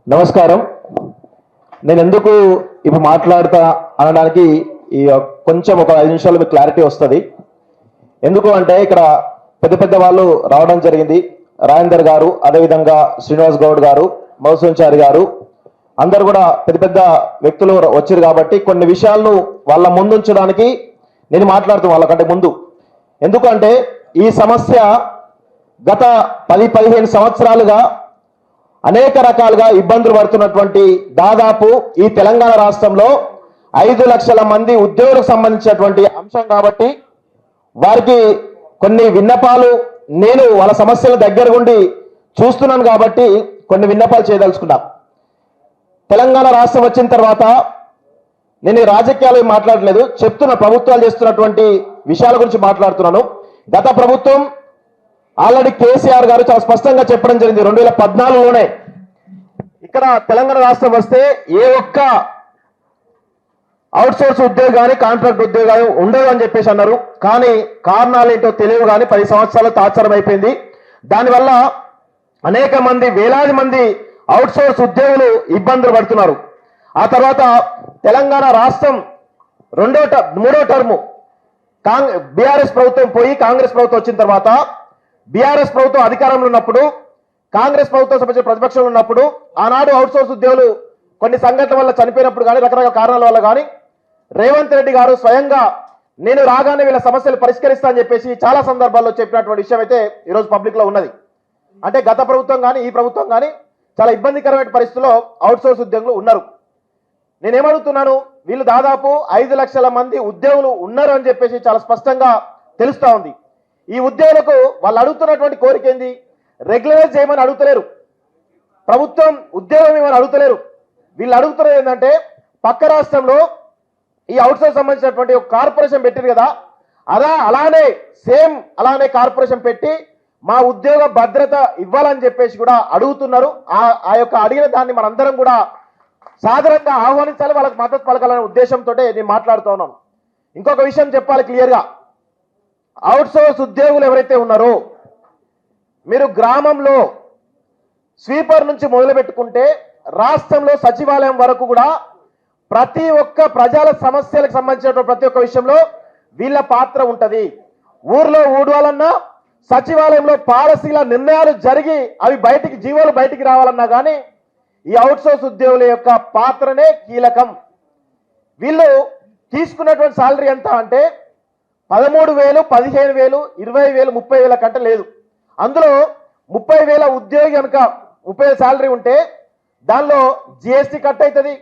నమస్కారం. నేను ఎందుకు ఇప్పుడు మాట్లాడతా అనడానికి ఈ కొంచెం ఒక 5 నిమిషాలు మీకు క్లారిటీ వస్తుంది. ఎందుకు అంటే ఇక్కడ పెద్ద పెద్ద వాళ్ళు రావడం జరిగింది. రాజేందర్ గారు, అదేవిధంగా శ్రీనివాస్ గౌడ్ గారు, మౌసంచారి గారు, అందరు కూడా పెద్ద పెద్ద వ్యక్తులు వచ్చారు. కాబట్టి కొన్ని విషయాలను వాళ్ళ ముందుంచడానికి నేను మాట్లాడుతాను వాళ్ళకంటే ముందు. ఎందుకంటే ఈ సమస్య గత 10-15 సంవత్సరాలుగా అనేక రకాలుగా ఇబ్బందులు పడుతున్నటువంటి దాదాపు ఈ తెలంగాణ రాష్ట్రంలో 5 లక్షల మంది ఉద్యోగులకు సంబంధించినటువంటి అంశం కాబట్టి వారికి కొన్ని విన్నపాలు నేను వాళ్ళ సమస్యల దగ్గర ఉండి చూస్తున్నాను కాబట్టి కొన్ని విన్నపాలు చేయదలుచుకున్నా. తెలంగాణ రాష్ట్రం వచ్చిన తర్వాత నేను రాజకీయాలు మాట్లాడలేదు, చెప్తున్న ప్రభుత్వాలు చేస్తున్నటువంటి విషయాల గురించి మాట్లాడుతున్నాను. గత ప్రభుత్వం ఆల్రెడీ కేసీఆర్ గారు చాలా స్పష్టంగా చెప్పడం జరిగింది 2014లోనే. ఇక్కడ తెలంగాణ రాష్ట్రం వస్తే ఏ ఒక్క అవుట్సోర్స్ ఉద్యోగం కానీ కాంట్రాక్ట్ ఉద్యోగాలు ఉండవు అని చెప్పేసి అన్నారు. కానీ కారణాలు ఏంటో తెలియవు కానీ 10 సంవత్సరాలు తాత్సారం అయిపోయింది. దానివల్ల అనేక మంది, వేలాది మంది అవుట్సోర్స్ ఉద్యోగులు ఇబ్బందులు పడుతున్నారు. ఆ తర్వాత తెలంగాణ రాష్ట్రం మూడో టర్ము బీఆర్ఎస్ ప్రభుత్వం పోయి కాంగ్రెస్ ప్రభుత్వం వచ్చిన తర్వాత బీఆర్ఎస్ ప్రభుత్వం అధికారంలో ఉన్నప్పుడు, కాంగ్రెస్ ప్రభుత్వం సంబంధించిన ప్రతిపక్షంలో ఉన్నప్పుడు ఆనాడు అవుట్సోర్స్ ఉద్యోగులు కొన్ని సంఘటనల వల్ల చనిపోయినప్పుడు కానీ రకరకాల కారణాల వల్ల కానీ రేవంత్ రెడ్డి గారు స్వయంగా నేను రాగానే వీళ్ళ సమస్యలు పరిష్కరిస్తా అని చెప్పేసి చాలా సందర్భాల్లో చెప్పినటువంటి విషయం అయితే ఈరోజు పబ్లిక్ లో ఉన్నది. అంటే గత ప్రభుత్వం కానీ ఈ ప్రభుత్వం కానీ చాలా ఇబ్బందికరమైన పరిస్థితుల్లో అవుట్సోర్స్ ఉద్యోగులు ఉన్నారు. నేనేమడుగుతున్నాను, వీళ్ళు దాదాపు 5 లక్షల మంది ఉద్యోగులు ఉన్నారు అని చెప్పేసి చాలా స్పష్టంగా తెలుస్తా ఉంది. ఈ ఉద్యోగులకు వాళ్ళు అడుగుతున్నటువంటి కోరిక ఏంది? రెగ్యులరైజ్ చేయమని అడుగుతలేరు, ప్రభుత్వం ఉద్యోగం ఏమని అడుగుతలేరు. వీళ్ళు అడుగుతున్నది ఏంటంటే పక్క రాష్ట్రంలో ఈ అవుట్సోర్స్ సంబంధించినటువంటి ఒక కార్పొరేషన్ పెట్టిరు కదా, అలానే కార్పొరేషన్ పెట్టి మా ఉద్యోగ భద్రత ఇవ్వాలని చెప్పేసి కూడా అడుగుతున్నారు. ఆ యొక్క అడిగిన దాన్ని మనందరం కూడా సాధారణంగా ఆహ్వానించాలి, వాళ్ళకి మద్దతు పలకాలనే ఉద్దేశంతో నేను మాట్లాడుతూ ఉన్నాను. ఇంకొక విషయం చెప్పాలి క్లియర్గా, అవుట్సోర్స్ ఉద్యోగులు ఎవరైతే ఉన్నారో మీరు గ్రామంలో స్వీపర్ నుంచి మొదలు పెట్టుకుంటే రాష్ట్రంలో సచివాలయం వరకు కూడా ప్రతి ఒక్క ప్రజల సమస్యలకు సంబంధించిన ప్రతి ఒక్క విషయంలో వీళ్ళ పాత్ర ఉంటుంది. ఊర్లో ఊడవాలన్నా, సచివాలయంలో పాలసీల నిర్ణయాలు జరిగి అవి జీవోలు బయటికి రావాలన్నా కానీ ఈ అవుట్సోర్స్ ఉద్యోగుల యొక్క పాత్రనే కీలకం. వీళ్ళు తీసుకున్నటువంటి సాలరీ ఎంత అంటే 13,000, 15,000, 20,000, 30,000 కంటే లేదు. అందులో 30,000 ఉద్యోగి కనుక 30,000 సాలరీ ఉంటే దానిలో జిఎస్టీ కట్ అవుతుంది,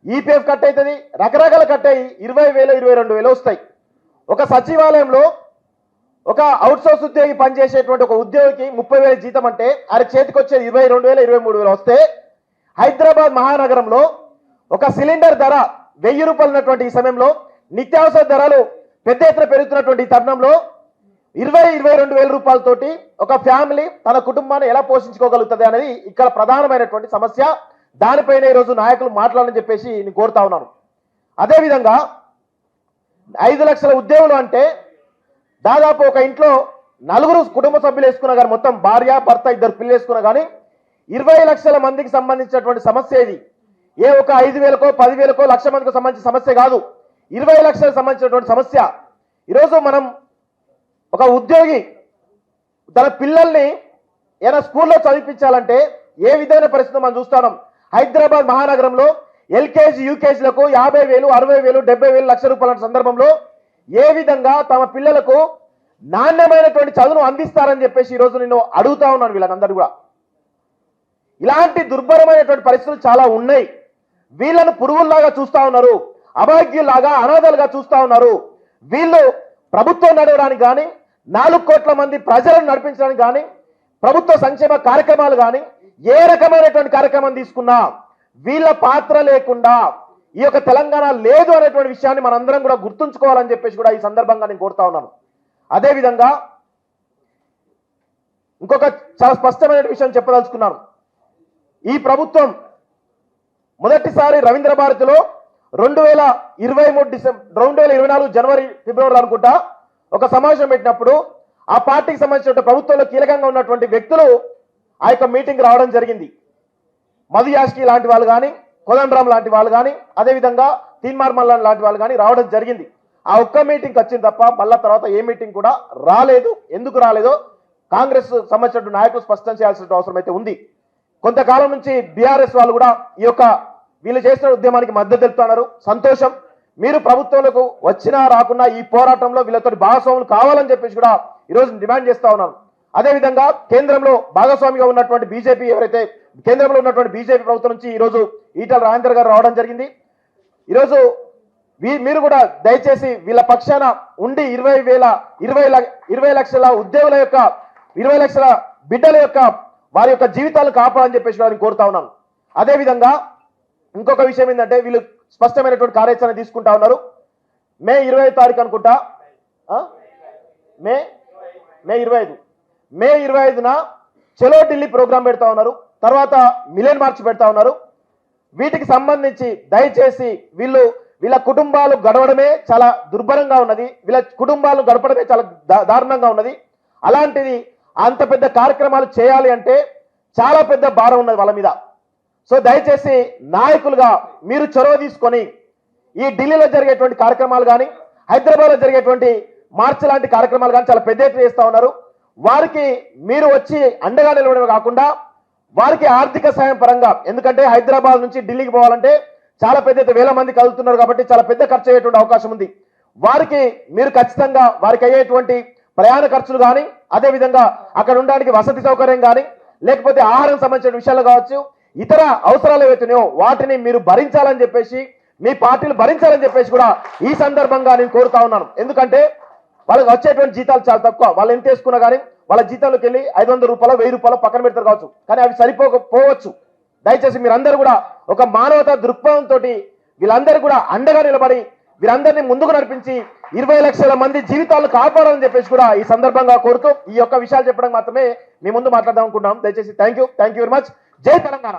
ఈపీఎఫ్ కట్ అవుతుంది, రకరకాల కట్ అయ్యి 20,000, 22,000 వస్తాయి. ఒక సచివాలయంలో ఒక అవుట్సోర్స్ ఉద్యోగి పనిచేసేటువంటి ఒక ఉద్యోగికి 30,000 జీతం అంటే ఆయన చేతికి వచ్చేది 22,000, 23,000 వస్తే హైదరాబాద్ మహానగరంలో ఒక సిలిండర్ ధర 1,000 రూపాయలు ఉన్నటువంటి ఈ సమయంలో నిత్యావసర ధరలు పెద్ద ఎత్తున పెరుగుతున్నటువంటి తరుణంలో 22,000 రూపాయలతోటి ఒక ఫ్యామిలీ తన కుటుంబాన్ని ఎలా పోషించుకోగలుగుతుంది అనేది ఇక్కడ ప్రధానమైనటువంటి సమస్య. దానిపైన ఈరోజు నాయకులు మాట్లాడాలని చెప్పేసి నేను కోరుతా ఉన్నాను. అదేవిధంగా 5 లక్షల ఉద్యోగులు అంటే దాదాపు ఒక ఇంట్లో 4 కుటుంబ సభ్యులు వేసుకున్నా కానీ, మొత్తం భార్య భర్త 2 పిల్లలు వేసుకున్నా కానీ 20 లక్షల మందికి సంబంధించినటువంటి సమస్య ఇది. ఏ ఒక 5,000కో 10,000కో లక్ష మందికి సంబంధించిన సమస్య కాదు, 20 లక్షలకు సంబంధించినటువంటి సమస్య. ఈరోజు మనం ఒక ఉద్యోగి తన పిల్లల్ని ఏదైనా స్కూల్లో చదివించాలంటే ఏ విధమైన పరిస్థితి మనం చూస్తున్నాం. హైదరాబాద్ మహానగరంలో ఎల్కేజీ యూకేజీలకు 50,000, 60,000, 70,000 లక్ష రూపాయల సందర్భంలో ఏ విధంగా తమ పిల్లలకు నాణ్యమైనటువంటి చదువును అందిస్తారని చెప్పేసి ఈరోజు నేను అడుగుతా ఉన్నాను వీళ్ళందరూ కూడా. ఇలాంటి దుర్భరమైనటువంటి పరిస్థితులు చాలా ఉన్నాయి. వీళ్ళను పురుగుల్లాగా చూస్తా ఉన్నారు, అభాగ్యులాగా అనాథలుగా చూస్తా ఉన్నారు. వీళ్ళు ప్రభుత్వం నడవడానికి కానీ, 4 కోట్ల మంది ప్రజలను నడిపించడానికి కానీ, ప్రభుత్వ సంక్షేమ కార్యక్రమాలు కానీ ఏ రకమైనటువంటి కార్యక్రమం తీసుకున్నా వీళ్ళ పాత్ర లేకుండా ఈ యొక్క తెలంగాణ లేదు అనేటువంటి విషయాన్ని మనందరం కూడా గుర్తుంచుకోవాలని చెప్పేసి కూడా ఈ సందర్భంగా నేను కోరుతా ఉన్నాను. అదేవిధంగా ఇంకొక చాలా స్పష్టమైన విషయం చెప్పదలుచుకున్నాను. ఈ ప్రభుత్వం మొదటిసారి రవీంద్ర భారతిలో 2024 జనవరి ఫిబ్రవరి అనుకుంటా ఒక సమావేశం పెట్టినప్పుడు ఆ పార్టీకి సంబంధించిన ప్రభుత్వంలో కీలకంగా ఉన్నటువంటి వ్యక్తులు ఆ యొక్క మీటింగ్ రావడం జరిగింది. మధు యాష్కి లాంటి వాళ్ళు కానీ, కోదండరామ్ లాంటి వాళ్ళు కానీ, అదేవిధంగా తీన్మార్ మల్లన్ లాంటి వాళ్ళు కానీ రావడం జరిగింది. ఆ ఒక్క మీటింగ్కి వచ్చింది తప్ప మళ్ళా తర్వాత ఏ మీటింగ్ కూడా రాలేదు. ఎందుకు రాలేదో కాంగ్రెస్ సంబంధించిన నాయకులు స్పష్టం చేయాల్సిన అవసరం అయితే ఉంది. కొంతకాలం నుంచి బీఆర్ఎస్ వాళ్ళు కూడా ఈ యొక్క వీళ్ళు చేసిన ఉద్యమానికి మద్దతు తెలుపుతున్నారు. సంతోషం. మీరు ప్రభుత్వంలోకి వచ్చినా రాకున్నా ఈ పోరాటంలో వీళ్ళతో భాగస్వాములు కావాలని చెప్పేసి కూడా ఈరోజు డిమాండ్ చేస్తా ఉన్నారు. అదేవిధంగా కేంద్రంలో భాగస్వామిగా ఉన్నటువంటి బీజేపీ ఎవరైతే కేంద్రంలో ఉన్నటువంటి బీజేపీ ప్రభుత్వం నుంచి ఈరోజు ఈటల రాజేందర్ గారు రావడం జరిగింది. ఈరోజు మీరు కూడా దయచేసి వీళ్ళ పక్షాన ఉండి 20 లక్షల ఉద్యోగుల యొక్క 20 లక్షల బిడ్డల యొక్క వారి యొక్క జీవితాలను కాపాడని చెప్పేసి వారిని కోరుతా ఉన్నాను. అదేవిధంగా ఇంకొక విషయం ఏంటంటే వీళ్ళు స్పష్టమైనటువంటి కార్యాచరణ తీసుకుంటా ఉన్నారు. మే 25 తారీఖు అనుకుంటా, మే 25న చలో ఢిల్లీ ప్రోగ్రాం పెడతా ఉన్నారు. తర్వాత మిలియన్ మార్చ్ పెడతా ఉన్నారు. వీటికి సంబంధించి దయచేసి వీళ్ళ కుటుంబాలు గడవడమే చాలా దుర్భరంగా ఉన్నది. వీళ్ళ కుటుంబాలు గడపడమే చాలా దారుణంగా ఉన్నది. అలాంటిది అంత పెద్ద కార్యక్రమాలు చేయాలి అంటే చాలా పెద్ద భారం ఉన్నది వాళ్ళ మీద. సో దయచేసి నాయకులుగా మీరు చొరవ తీసుకొని ఈ ఢిల్లీలో జరిగేటువంటి కార్యక్రమాలు కానీ, హైదరాబాద్లో జరిగేటువంటి మార్చ్ లాంటి కార్యక్రమాలు కానీ చాలా పెద్ద ఎత్తున చేస్తూ ఉన్నారు. వారికి మీరు వచ్చి అండగా నిలవడమే కాకుండా వారికి ఆర్థిక సాయం పరంగా, ఎందుకంటే హైదరాబాద్ నుంచి ఢిల్లీకి పోవాలంటే చాలా పెద్ద వేల మంది కలుగుతున్నారు కాబట్టి చాలా పెద్ద ఖర్చు అయ్యేటువంటి అవకాశం ఉంది. వారికి మీరు ఖచ్చితంగా వారికి అయ్యేటువంటి ప్రయాణ ఖర్చులు కానీ, అదేవిధంగా అక్కడ ఉండడానికి వసతి సౌకర్యం కానీ, లేకపోతే ఆహారం సంబంధించిన విషయాలు కావచ్చు, ఇతర అవసరాలు ఏవైతున్నాయో వాటిని మీరు భరించాలని చెప్పేసి, మీ పార్టీలు భరించాలని చెప్పేసి కూడా ఈ సందర్భంగా నేను కోరుతా ఉన్నాను. ఎందుకంటే వాళ్ళకి వచ్చేటువంటి జీతాలు చాలా తక్కువ. వాళ్ళు ఎంత వేసుకున్నా కానీ వాళ్ళ జీతాల్లోకి వెళ్ళి 500 రూపాయలు 1000 రూపాయలు పక్కన పెడతారు కావచ్చు, కానీ అవి సరిపోకపోవచ్చు. దయచేసి మీరందరూ కూడా ఒక మానవతా దృక్పథంతో వీళ్ళందరూ కూడా అండగా నిలబడి వీరందరినీ ముందుకు నడిపించి 20 లక్షల మంది జీవితాలను కాపాడాలని చెప్పేసి కూడా ఈ సందర్భంగా కోరుతూ ఈ యొక్క విషయాలు చెప్పడం మాత్రమే మీ ముందు మాట్లాడదాం అనుకుంటున్నాం. దయచేసి థ్యాంక్ యూ వెరీ మచ్. జై తెలంగాణ.